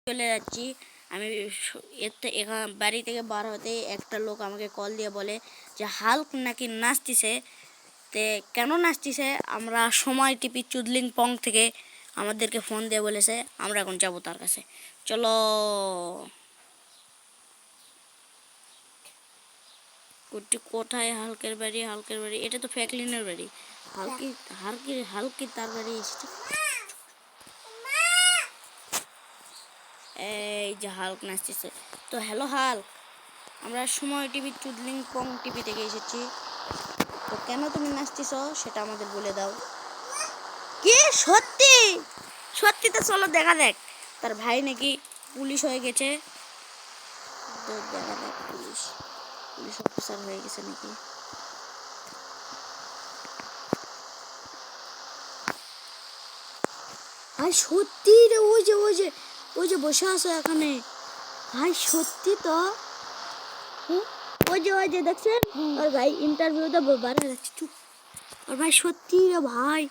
চলে যাচ্ছি আমি। বাড়ি থেকে বার হতে একটা লোক আমাকে কল দিয়ে বলে যে হাল্ক নাকি নাচতিছে। তে কেন নাচতিছে আমরা সময় টিপি চুদলিং পং থেকে আমাদেরকে ফোন দিয়ে বলেছে, আমরা এখন যাবো তার কাছে। চলো। কোথায় হালকের বাড়ি? হালকের বাড়ি এটা তো ফ্র্যাঙ্কলিনের বাড়ি। হালকি তার বাড়ি এসেছে। এই যে হাল্ক নাচতেছে। তো হ্যালো হাল্ক, আমরা সময় টিভি চুদলিং পং টিভি থেকে এসেছি। তো কেন তুমি নাচতেছো সেটা আমাদের বলে দাও। কি সত্যি? সত্যি তো চলো দেখা দেখ। তার ভাই নাকি পুলিশ হয়ে গেছে। তো দেখা দেখ পুলিশ অফিসার হয়ে গেছে নাকি। ভাই সত্যি রে, ওই যে বসে আছো এখানে। ভাই সত্যি তো। ওই যে দেখছেন ওর ভাই ইন্টারভিউতে বার হয়ে যাচ্ছে। চুপ। আর ভাই সত্যি রে ভাই।